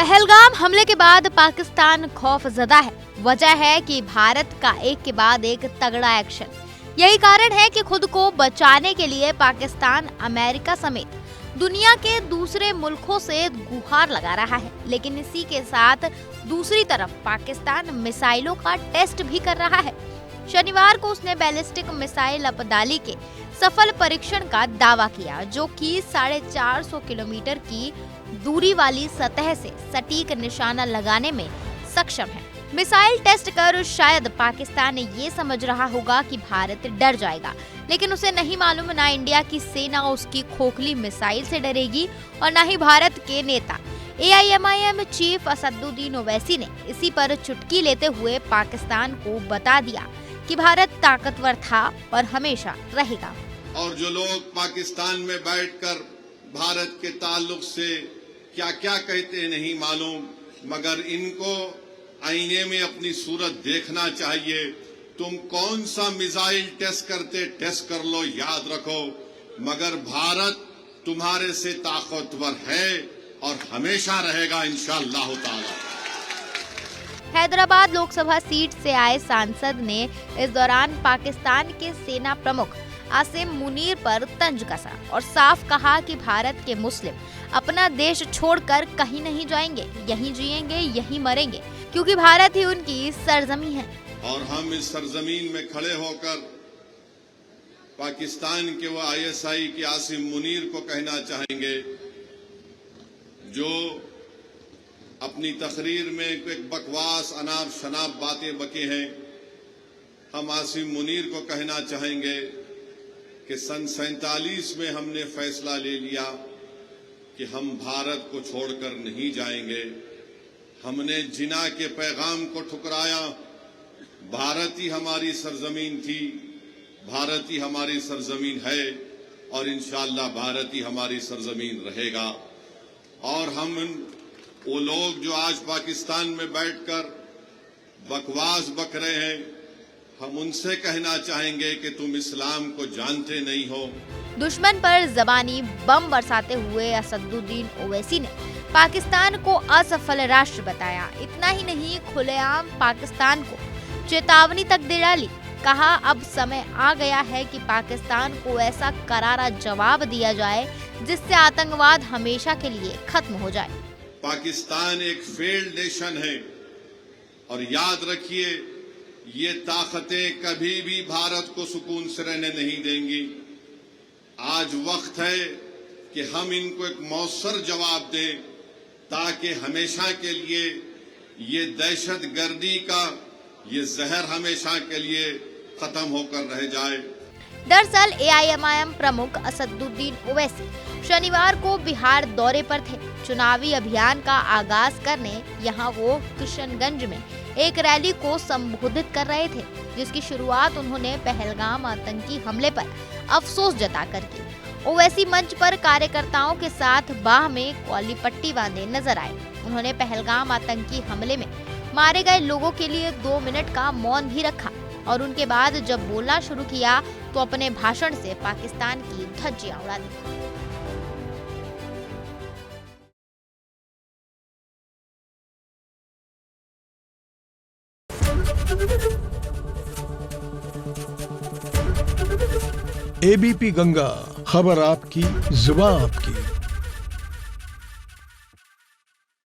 पहलगाम हमले के बाद पाकिस्तान खौफजदा है। वजह है कि भारत का एक के बाद एक तगड़ा एक्शन। यही कारण है कि खुद को बचाने के लिए पाकिस्तान अमेरिका समेत दुनिया के दूसरे मुल्कों से गुहार लगा रहा है। लेकिन इसी के साथ दूसरी तरफ पाकिस्तान मिसाइलों का टेस्ट भी कर रहा है। शनिवार को उसने बैलिस्टिक मिसाइल अपदाली के सफल परीक्षण का दावा किया, जो कि 450 किलोमीटर की दूरी वाली सतह से सटीक निशाना लगाने में सक्षम है। मिसाइल टेस्ट कर शायद पाकिस्तान ये समझ रहा होगा कि भारत डर जाएगा, लेकिन उसे नहीं मालूम ना इंडिया की सेना उसकी खोखली मिसाइल से डरेगी और ना ही भारत के नेता। AIMIM चीफ असदुद्दीन ओवैसी ने इसी पर चुटकी लेते हुए पाकिस्तान को बता दिया कि भारत ताकतवर था और हमेशा रहेगा। और जो लोग पाकिस्तान में बैठकर भारत के ताल्लुक से क्या क्या कहते नहीं मालूम, मगर इनको आईने में अपनी सूरत देखना चाहिए। तुम कौन सा मिसाइल टेस्ट करते टेस्ट कर लो, याद रखो, मगर भारत तुम्हारे से ताकतवर है और हमेशा रहेगा इंशाअल्लाह ताला। हैदराबाद लोकसभा सीट से आए सांसद ने इस दौरान पाकिस्तान के सेना प्रमुख आसिम मुनीर पर तंज कसा और साफ कहा कि भारत के मुस्लिम अपना देश छोड़कर कहीं नहीं जाएंगे, यहीं जिएंगे, यहीं मरेंगे, क्योंकि भारत ही उनकी सरजमी है। और हम इस सरजमीन में खड़े होकर पाकिस्तान के वो ISI के आसिम मुनीर को कहना चाहेंगे, जो अपनी तकरीर में एक बकवास अनाप शनाप बातें बके हैं। हम आसिम मुनीर को कहना चाहेंगे कि सन 47 में हमने फैसला ले लिया कि हम भारत को छोड़कर नहीं जाएंगे। हमने जिना के पैगाम को ठुकराया। भारत ही हमारी सरजमीन थी, भारत ही हमारी सरजमीन है और इंशाअल्लाह भारत ही हमारी सरजमीन रहेगा। और हम वो लोग जो आज पाकिस्तान में बैठकर बकवास बक रहे हैं, हम उनसे कहना चाहेंगे कि तुम इस्लाम को जानते नहीं हो। दुश्मन पर जबानी बम बरसाते हुए असदुद्दीन ओवैसी ने पाकिस्तान को असफल राष्ट्र बताया। इतना ही नहीं, खुलेआम पाकिस्तान को चेतावनी तक दे डाली। कहा अब समय आ गया है कि पाकिस्तान को ऐसा करारा जवाब दिया जाए जिससे आतंकवाद हमेशा के लिए खत्म हो जाए। पाकिस्तान एक फेल्ड नेशन है और याद रखिए, ये ताकतें कभी भी भारत को सुकून से रहने नहीं देंगी। आज वक्त है कि हम इनको एक मौसर जवाब दें, ताकि हमेशा के लिए ये दहशतगर्दी का ये जहर हमेशा के लिए खत्म होकर रह जाए। दरअसल AIMIM प्रमुख असदुद्दीन ओवैसी शनिवार को बिहार दौरे पर थे। चुनावी अभियान का आगाज करने यहाँ वो किशनगंज में एक रैली को संबोधित कर रहे थे, जिसकी शुरुआत उन्होंने पहलगाम आतंकी हमले पर अफसोस जताकर की। ओवैसी मंच पर कार्यकर्ताओं के साथ बाह में कौली पट्टी बांधे नजर आए। उन्होंने पहलगाम आतंकी हमले में मारे गए लोगों के लिए 2 मिनट का मौन भी रखा और उनके बाद जब बोलना शुरू किया तो अपने भाषण से पाकिस्तान की धज्जियां उड़ा दी। ABP गंगा, खबर आपकी, जुबान आपकी।